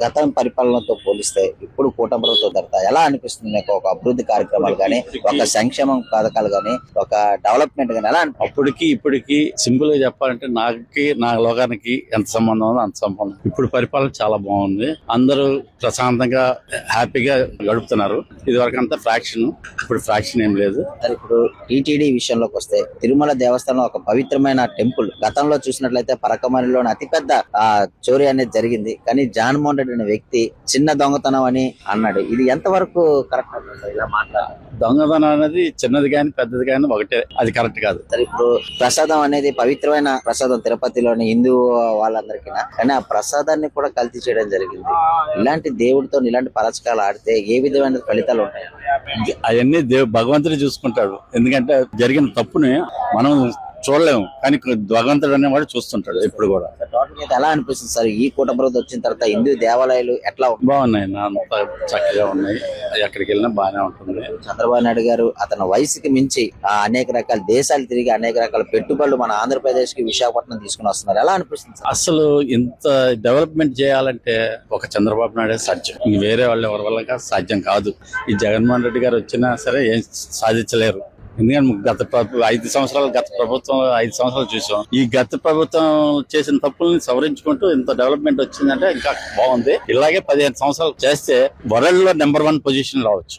గతం పరిపాలనతో పోలిస్తే ఇప్పుడు కూటమి ప్రభుత్వం తర్వాత ఎలా అనిపిస్తుంది మీకు? ఒక అభివృద్ధి కార్యక్రమాలు కానీ, ఒక సంక్షేమ పథకాలు కానీ, ఒక డెవలప్మెంట్ కానీ ఎలా అప్పటికి ఇప్పటికి సింపుల్ గా చెప్పాలంటే నా లోకానికి ఎంత సంబంధం ఉందో అంత సంబంధం. ఇప్పుడు పరిపాలన చాలా బాగుంది. అందరూ ప్రశాంతంగా హ్యాపీగా గడుపుతున్నారు. ఇది వరకు అంతా ఫ్రాక్షన్, ఇప్పుడు ఫ్రాక్షన్ ఏం లేదు. ఇప్పుడు టీటీడీ విషయంలోకి వస్తే తిరుమల దేవస్థానం ఒక పవిత్రమైన టెంపుల్. గతంలో చూసినట్లయితే పరకమణిలోని అతిపెద్ద చోరీ అనేది జరిగింది. కానీ జగన్మోహన్ రెడ్డి అనే వ్యక్తి చిన్న దొంగతనం అని అన్నాడు. ఇది ఎంతవరకు కరెక్ట్ అవుతుంది? ఇలా మాట్లాడారు. దొంగతనం అనేది చిన్నది కానీ పెద్దది కానీ ఒకటే, అది కరెక్ట్ కాదు. సరే, ఇప్పుడు ప్రసాదం అనేది పవిత్రమైన ప్రసాదం తిరుపతిలోని హిందూ వాళ్ళందరికీ, కానీ ఆ ప్రసాదాన్ని కూడా కల్తీ చేయడం జరిగింది. ఇలాంటి దేవుడితో ఇలాంటి పరచకాలు ఆడితే ఏ విధమైన ఫలితాలు ఉంటాయి? అవన్నీ భగవంతుడు చూసుకుంటాడు. ఎందుకంటే జరిగిన తప్పుని మనం చూడలేము, కానీ భగవంతుడు అనేవాడు చూస్తుంటాడు ఎప్పుడు కూడా. ఎలా అనిపిస్తుంది సార్ ఈ కూటమి ప్రభుత్వం వచ్చిన తర్వాత హిందూ దేవాలయాలు ఎట్లా బాగున్నాయి? అంత చక్కగా ఉన్నాయి, ఎక్కడికి వెళ్ళినా బాగానే ఉంటుంది. చంద్రబాబు నాయుడు గారు అతని వయసుకి మించి అనేక రకాల దేశాలు తిరిగి అనేక రకాల పెట్టుబడులు మన ఆంధ్రప్రదేశ్ కి విశాఖపట్నం తీసుకుని వస్తున్నారు. ఎలా అనిపిస్తుంది సార్? అసలు ఇంత డెవలప్మెంట్ చేయాలంటే ఒక చంద్రబాబు నాయుడే సాధ్యం, ఇంక వేరే వాళ్ళు ఎవరి వల్ల సాధ్యం కాదు. ఈ జగన్మోహన్ రెడ్డి గారు వచ్చినా సరే ఏం సాధించలేరు. ఎందుకంటే గత 5 సంవత్సరాలు గత ప్రభుత్వం 5 సంవత్సరాలు చూసాం. ఈ గత ప్రభుత్వం చేసిన తప్పుల్ని సవరించుకుంటూ ఇంత డెవలప్మెంట్ వచ్చిందంటే ఇంకా బాగుంది. ఇలాగే 15 సంవత్సరాలు చేస్తే వరల్డ్ లో నెంబర్ 1 పొజిషన్ రావచ్చు.